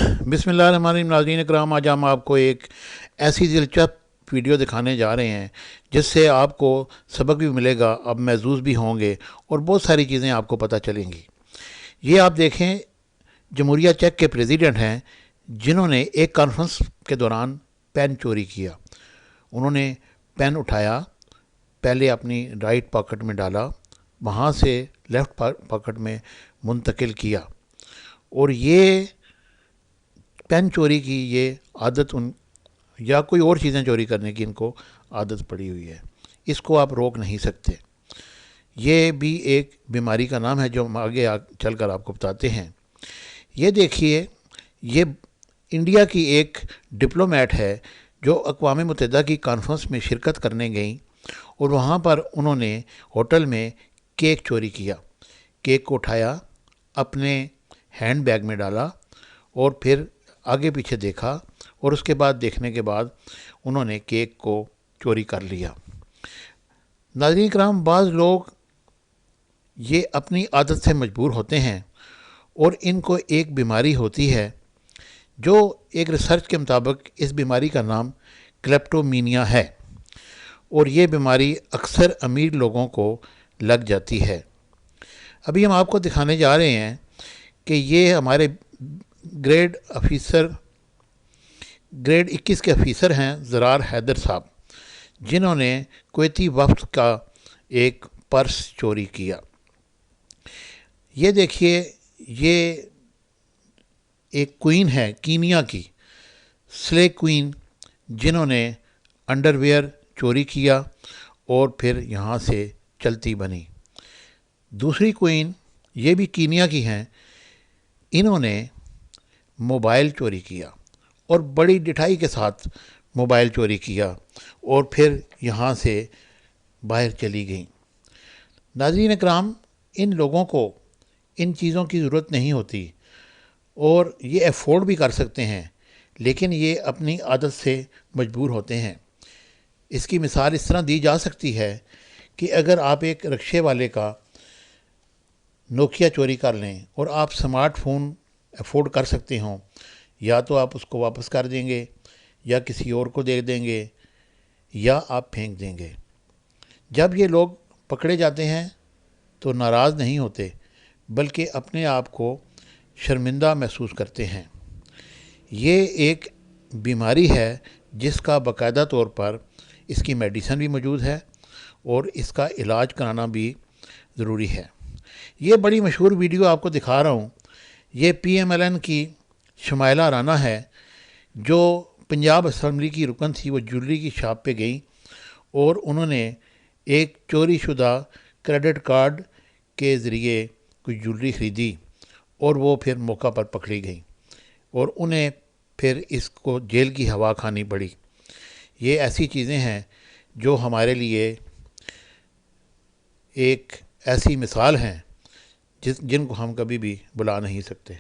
बिस्मिल्लाहिर्रहमानिर्रहीम। नाज़रीन इकराम, आज हम आपको एक ऐसी दिलचस्प वीडियो दिखाने जा रहे हैं जिससे आपको सबक भी मिलेगा, आप महसूस भी होंगे और बहुत सारी चीज़ें आपको पता चलेंगी। ये आप देखें, जमहूरिया चेक के प्रेसिडेंट हैं जिन्होंने एक कॉन्फ्रेंस के दौरान पेन चोरी किया। उन्होंने पेन उठाया, पहले अपनी राइट पॉकेट में डाला, वहाँ से लेफ़्ट पॉकेट में मुंतकिल किया। और ये पेन चोरी की ये आदत उन या कोई और चीज़ें चोरी करने की इनको आदत पड़ी हुई है। इसको आप रोक नहीं सकते। ये भी एक बीमारी का नाम है जो हम आगे चल कर आपको बताते हैं। ये देखिए, ये इंडिया की एक डिप्लोमेट है जो अक़वाम मुत्तहिदा की कॉन्फ्रेंस में शिरकत करने गई और वहाँ पर उन्होंने होटल में केक चोरी किया। केक को उठाया, अपने हैंड बैग में डाला और फिर आगे पीछे देखा और उसके बाद देखने के बाद उन्होंने केक को चोरी कर लिया। नाज़रीन किराम, बाज़ लोग ये अपनी आदत से मजबूर होते हैं और इनको एक बीमारी होती है जो एक रिसर्च के मुताबिक इस बीमारी का नाम क्लेप्टोमीनिया है और ये बीमारी अक्सर अमीर लोगों को लग जाती है। अभी हम आपको दिखाने जा रहे हैं कि ये हमारे ग्रेड 21 के अफीसर हैं ज़रार हैदर साहब, जिन्होंने कुवैती वफ़द का एक पर्स चोरी किया। ये देखिए, ये एक क्वीन है कीनिया की, स्ले क्वीन, जिन्होंने अंडरवेयर चोरी किया और फिर यहाँ से चलती बनी। दूसरी क्वीन, ये भी कीनिया की हैं, इन्होंने मोबाइल चोरी किया और बड़ी डिठाई के साथ मोबाइल चोरी किया और फिर यहाँ से बाहर चली गई। नाज़रीन इकराम, इन लोगों को इन चीज़ों की ज़रूरत नहीं होती और ये अफोर्ड भी कर सकते हैं, लेकिन ये अपनी आदत से मजबूर होते हैं। इसकी मिसाल इस तरह दी जा सकती है कि अगर आप एक रिक्शे वाले का नोकिया चोरी कर लें और आप स्मार्टफोन अफोर्ड कर सकते हों, या तो आप उसको वापस कर देंगे या किसी और को दे देंगे या आप फेंक देंगे। जब ये लोग पकड़े जाते हैं तो नाराज़ नहीं होते, बल्कि अपने आप को शर्मिंदा महसूस करते हैं। ये एक बीमारी है जिसका बाकायदा तौर पर इसकी मेडिसिन भी मौजूद है और इसका इलाज कराना भी ज़रूरी है। ये बड़ी मशहूर वीडियो आपको दिखा रहा हूँ। ये PMLN की शमाइला राना है जो पंजाब असम्बली की रुकन थी। वो ज्वेलरी की शॉप पे गई और उन्होंने एक चोरी शुदा क्रेडिट कार्ड के ज़रिए कोई ज्वेलरी ख़रीदी और वो फिर मौका पर पकड़ी गई और उन्हें फिर इसको जेल की हवा खानी पड़ी। ये ऐसी चीज़ें हैं जो हमारे लिए एक ऐसी मिसाल हैं जिनको हम कभी भी भुला नहीं सकते।